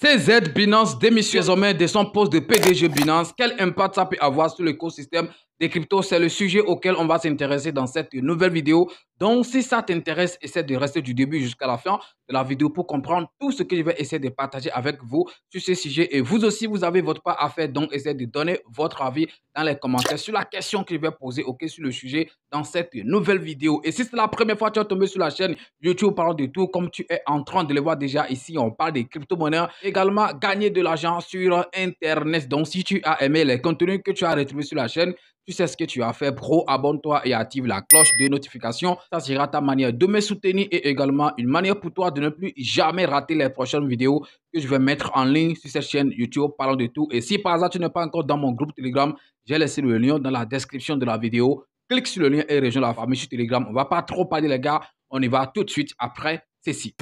CZ Binance démissionne désormais de son poste de PDG Binance. Quel impact ça peut avoir sur l'écosystème des cryptos? C'est le sujet auquel on va s'intéresser dans cette nouvelle vidéo. Donc, si ça t'intéresse, essaie de rester du début jusqu'à la fin de la vidéo pour comprendre tout ce que je vais essayer de partager avec vous sur ce sujet. Et vous aussi, vous avez votre part à faire. Donc, essayez de donner votre avis dans les commentaires sur la question que je vais poser sur le sujet dans cette nouvelle vidéo. Et si c'est la première fois que tu es tombé sur la chaîne YouTube Parlons de tout, comme tu es en train de le voir déjà ici, on parle des crypto-monnaies. Également, gagner de l'argent sur Internet. Donc, si tu as aimé les contenus que tu as retrouvés sur la chaîne, tu sais ce que tu as fait, bro. Abonne-toi et active la cloche de notification. Ça sera ta manière de me soutenir et également une manière pour toi de ne plus jamais rater les prochaines vidéos que je vais mettre en ligne sur cette chaîne YouTube Parlons de tout. Et si par hasard tu n'es pas encore dans mon groupe Telegram, j'ai laissé le lien dans la description de la vidéo. Clique sur le lien et rejoins la famille sur Telegram. On ne va pas trop parler les gars. On y va tout de suite après ceci.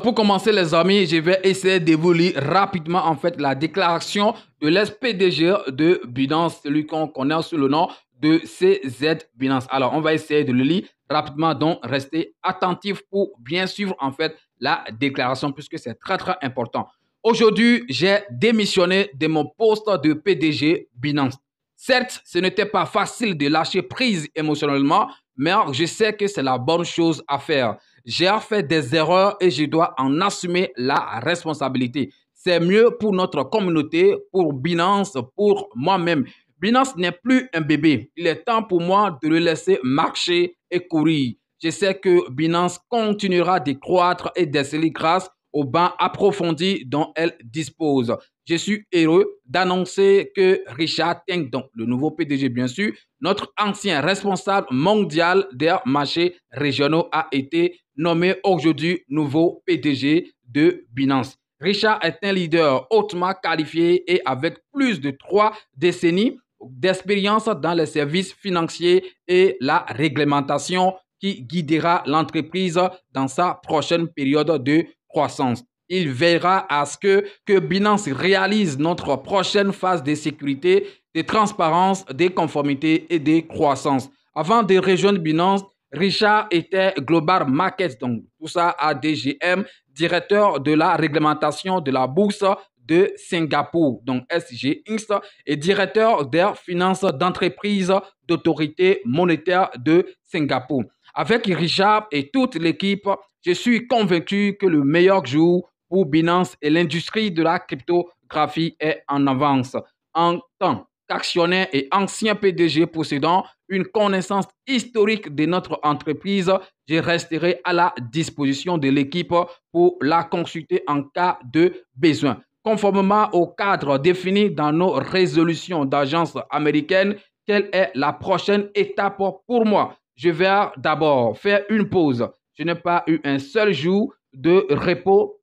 Pour commencer les amis, je vais essayer de vous lire rapidement en fait la déclaration de l'ex-PDG de Binance, celui qu'on connaît sous le nom de CZ Binance. Alors on va essayer de le lire rapidement, donc restez attentifs pour bien suivre en fait la déclaration puisque c'est très important. Aujourd'hui, j'ai démissionné de mon poste de PDG Binance. Certes, ce n'était pas facile de lâcher prise émotionnellement, mais je sais que c'est la bonne chose à faire. J'ai fait des erreurs et je dois en assumer la responsabilité. C'est mieux pour notre communauté, pour Binance, pour moi-même. Binance n'est plus un bébé. Il est temps pour moi de le laisser marcher et courir. Je sais que Binance continuera de croître et d'exceller grâce aux bancs approfondis dont elle dispose. Je suis heureux d'annoncer que Richard Teng, donc le nouveau PDG bien sûr, notre ancien responsable mondial des marchés régionaux, a été nommé aujourd'hui nouveau PDG de Binance. Richard est un leader hautement qualifié et avec plus de 3 décennies d'expérience dans les services financiers et la réglementation qui guidera l'entreprise dans sa prochaine période de croissance. Il veillera à ce que Binance réalise notre prochaine phase de sécurité, de transparence, de conformité et de croissance. Avant de rejoindre Binance, Richard était Global Markets, donc tout ça à DGM, directeur de la réglementation de la bourse de Singapour, donc SGX, et directeur des finances d'entreprise d'autorité monétaire de Singapour. Avec Richard et toute l'équipe, je suis convaincu que le meilleur jour pour Binance et l'industrie de la cryptographie est en avance. En tant qu'actionnaire et ancien PDG possédant une connaissance historique de notre entreprise, je resterai à la disposition de l'équipe pour la consulter en cas de besoin. Conformément au cadre défini dans nos résolutions d'agence américaine, quelle est la prochaine étape pour moi? Je vais d'abord faire une pause. Je n'ai pas eu un seul jour de repos,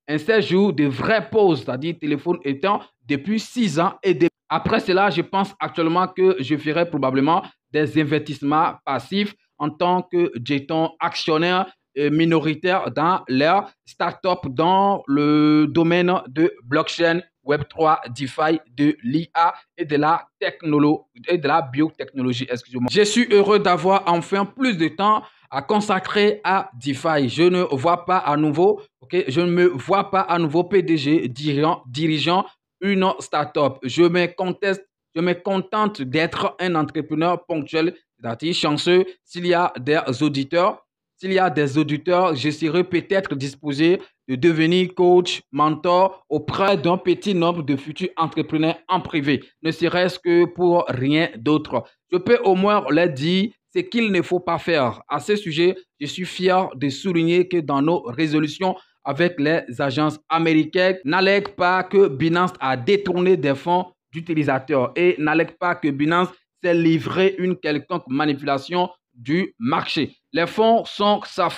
un seul jour de vraie pause, c'est-à-dire téléphone éteint depuis 6 ans et demi. Après cela, je pense actuellement que je ferai probablement des investissements passifs en tant que jeton actionnaire minoritaire dans leur start-up dans le domaine de blockchain, Web3, DeFi, de l'IA et de la technologie et de la biotechnologie. Excusez-moi. Je suis heureux d'avoir enfin plus de temps à consacrer à DeFi. Je ne vois pas à nouveau, je ne me vois pas à nouveau PDG dirigeant une start-up. Je me contente d'être un entrepreneur ponctuel, c'est-à-dire chanceux. S'il y a des auditeurs, je serai peut-être disposé de devenir coach, mentor auprès d'un petit nombre de futurs entrepreneurs en privé, ne serait-ce que pour rien d'autre. Je peux au moins leur dire ce qu'il ne faut pas faire. À ce sujet, je suis fier de souligner que dans nos résolutions avec les agences américaines, n'allègue pas que Binance a détourné des fonds d'utilisateurs et n'allègue pas que Binance s'est livré une quelconque manipulation du marché. Les fonds sont, ça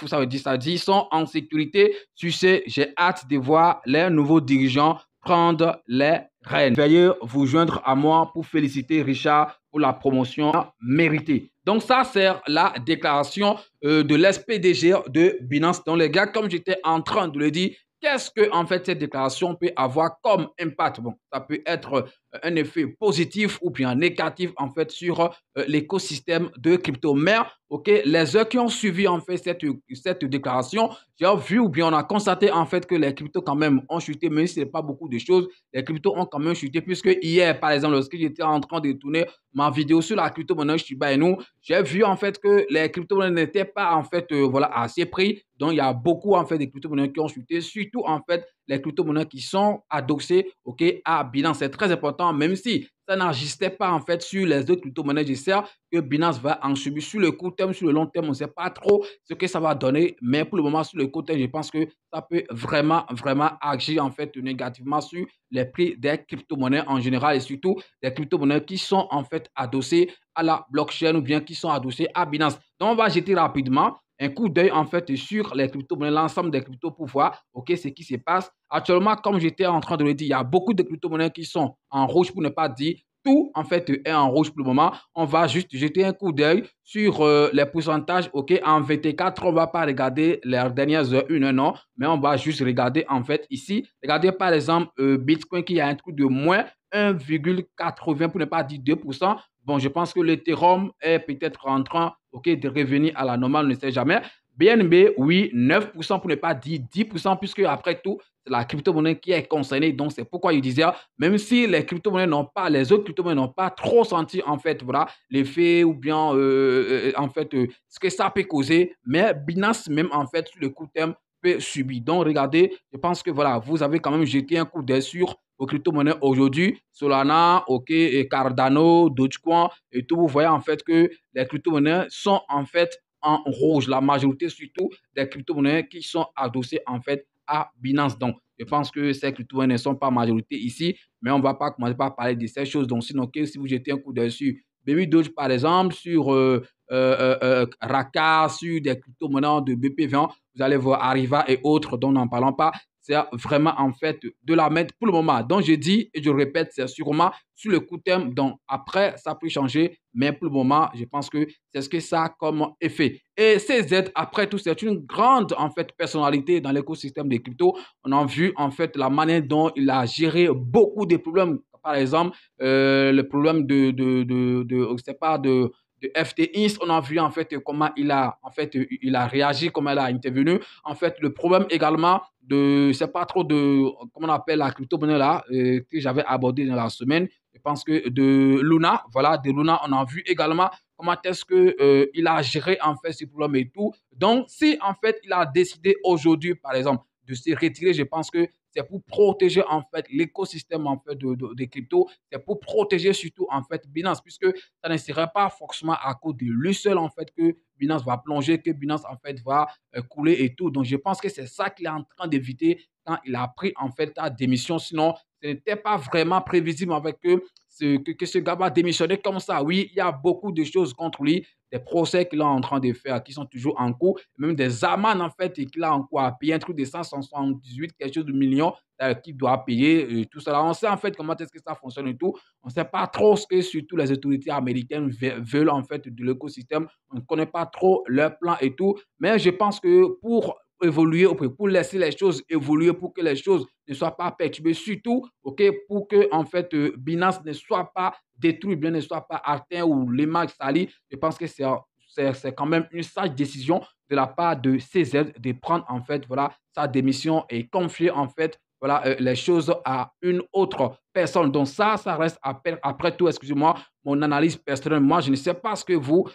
dit, sont en sécurité. Sur ce, j'ai hâte de voir les nouveaux dirigeants prendre les rênes. Veuillez vous joindre à moi pour féliciter Richard pour la promotion méritée. Donc ça, c'est la déclaration de l'ex-PDG de Binance. Donc les gars, comme j'étais en train de le dire, qu'est-ce que en fait cette déclaration peut avoir comme impact? Bon, ça peut être un effet positif ou bien négatif en fait sur l'écosystème de crypto. Mais ok, les heures qui ont suivi en fait cette déclaration, j'ai vu ou bien on a constaté en fait que les cryptos quand même ont chuté, mais ce n'est pas beaucoup de choses. Les cryptos ont quand même chuté puisque hier, par exemple, lorsque j'étais en train de tourner ma vidéo sur la crypto-monnaie Shiba Inu, j'ai vu en fait que les crypto-monnaies n'étaient pas en fait voilà, assez pris. Donc, il y a beaucoup en fait de crypto-monnaies qui ont chuté, surtout en fait les crypto-monnaies qui sont adossées ok, à Binance. C'est très important, même si ça n'agissait pas en fait sur les autres crypto-monnaies. J'espère que Binance va en subir sur le court terme, sur le long terme. On ne sait pas trop ce que ça va donner, mais pour le moment, sur le court terme, je pense que ça peut vraiment, vraiment agir en fait négativement sur les prix des crypto-monnaies en général et surtout des crypto-monnaies qui sont en fait adossées à la blockchain ou bien qui sont adossées à Binance. Donc, on va jeter rapidement un coup d'œil en fait sur les crypto-monnaies, l'ensemble des cryptos pour voir ok, ce qui se passe. Actuellement, comme j'étais en train de le dire, il y a beaucoup de crypto-monnaies qui sont en rouge pour ne pas dire tout en fait est en rouge pour le moment. On va juste jeter un coup d'œil sur les pourcentages. Ok, en VT4, on ne va pas regarder les dernières heures, une heure, non, mais on va juste regarder en fait ici. Regardez par exemple Bitcoin qui a un truc de moins 1,80 pour ne pas dire 2%. Bon, je pense que l'Ethereum est peut-être en train ok, de revenir à la normale, on ne sait jamais. BNB, oui, 9% pour ne pas dire 10%, puisque après tout, c'est la crypto-monnaie qui est concernée. Donc, c'est pourquoi je disais, même si les crypto-monnaies n'ont pas, les autres crypto-monnaies n'ont pas trop senti, en fait, voilà, l'effet ou bien, en fait, ce que ça peut causer. Mais Binance, même, en fait, sur le court terme, peut subir. Donc, regardez, je pense que, voilà, vous avez quand même jeté un coup d'œil sur aux crypto-monnaies aujourd'hui, Solana, OK, et Cardano, Dogecoin et tout. Vous voyez, en fait, que les crypto-monnaies sont, en fait, en rouge, la majorité surtout des crypto-monnaies qui sont adossées en fait à Binance. Donc, je pense que ces crypto-monnaies ne sont pas majorité ici, mais on ne va pas commencer par parler de ces choses. Donc, sinon, si vous jetez un coup d'œil sur Baby Doge, par exemple, sur Raka, sur des crypto-monnaies de BP20, vous allez voir Arriva et autres dont nous n'en parlons pas. C'est vraiment en fait de la mettre pour le moment. Donc, je dis et je répète, c'est sûrement sur le court terme. Donc, après, ça peut changer, mais pour le moment, je pense que c'est ce que ça a comme effet. Et CZ, après tout, c'est une grande en fait personnalité dans l'écosystème des cryptos. On a vu en fait la manière dont il a géré beaucoup de problèmes. Par exemple, le problème je sais pas, de FTX, on a vu en fait comment il a réagi, comment il a intervenu. En fait, le problème également c'est pas trop de, comment on appelle la crypto-monnaie là, que j'avais abordé dans la semaine. Je pense que de Luna, voilà, de Luna, on a vu également comment est-ce que il a géré en fait ces problèmes et tout. Donc, si en fait il a décidé aujourd'hui, par exemple, de se retirer, je pense que c'est pour protéger en fait l'écosystème en fait des cryptos, c'est pour protéger surtout en fait Binance, puisque ça ne serait pas forcément à cause de lui seul en fait que Binance va plonger, que Binance en fait va couler et tout. Donc je pense que c'est ça qu'il est en train d'éviter quand il a pris en fait la démission. Sinon, ce n'était pas vraiment prévisible avec que ce gars va démissionner comme ça. Oui, il y a beaucoup de choses contre lui, des procès qu'il est en train de faire qui sont toujours en cours, même des amendes en fait qu'il a en cours à payer, un truc de 178 quelque chose de millions qu'il doit payer, tout ça. On sait en fait comment est-ce que ça fonctionne et tout. On ne sait pas trop ce que surtout les autorités américaines veulent en fait de l'écosystème. On ne connaît pas trop leur plan et tout. Mais je pense que pour évoluer, pour laisser les choses évoluer, pour que les choses ne soient pas perturbées, surtout ok, pour que en fait Binance ne soit pas détruit, bien ne soit pas atteint ou l'image salie. Je pense que c'est quand même une sage décision de la part de CZ de prendre en fait voilà sa démission et confier en fait voilà les choses à une autre personne. Donc ça reste après tout, excusez-moi, mon analyse personnelle. Moi, je ne sais pas ce que vous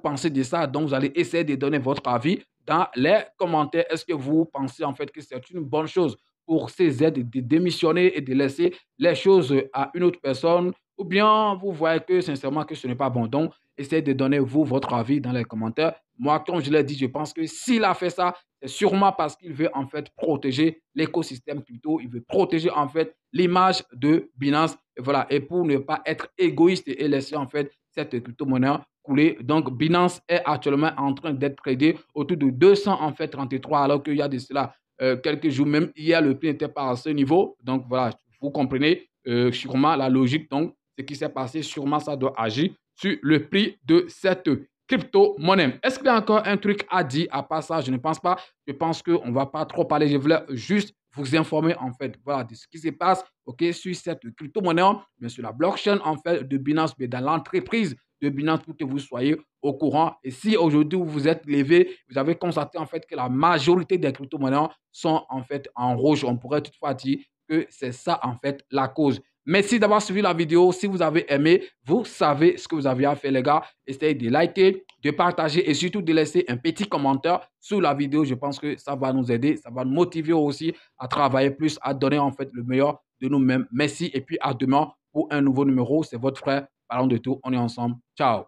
pensez de ça. Donc, vous allez essayer de donner votre avis dans les commentaires. Est-ce que vous pensez en fait que c'est une bonne chose pour ces aides de démissionner et de laisser les choses à une autre personne? Ou bien vous voyez que sincèrement que ce n'est pas bon. Donc, essayez de donner vous votre avis dans les commentaires. Moi, comme je l'ai dit, je pense que s'il a fait ça, c'est sûrement parce qu'il veut en fait protéger l'écosystème crypto. Il veut protéger en fait l'image de Binance. Et voilà. Et pour ne pas être égoïste et laisser en fait cette crypto-monnaie couler. Donc, Binance est actuellement en train d'être tradé autour de 200 en fait 33, alors qu'il y a de cela quelques jours, même hier, le prix n'était pas à ce niveau. Donc, voilà, vous comprenez sûrement la logique. Donc, ce qui s'est passé, sûrement, ça doit agir sur le prix de cette crypto-monnaie. Est-ce qu'il y a encore un truc à dire à part ça? Je ne pense pas. Je pense qu'on ne va pas trop parler. Je voulais juste vous informer en fait, voilà, de ce qui se passe, ok, sur cette crypto-monnaie, mais sur la blockchain en fait de Binance, mais dans l'entreprise de Binance pour que vous soyez au courant. Et si aujourd'hui vous vous êtes levé, vous avez constaté en fait que la majorité des crypto-monnaies sont en fait en rouge, on pourrait toutefois dire que c'est ça en fait la cause. Merci d'avoir suivi la vidéo. Si vous avez aimé, vous savez ce que vous avez à faire, les gars. Essayez de liker, de partager et surtout de laisser un petit commentaire sous la vidéo. Je pense que ça va nous aider, ça va nous motiver aussi à travailler plus, à donner en fait le meilleur de nous-mêmes. Merci et puis à demain pour un nouveau numéro. C'est votre frère. Parlons de tout. On est ensemble. Ciao.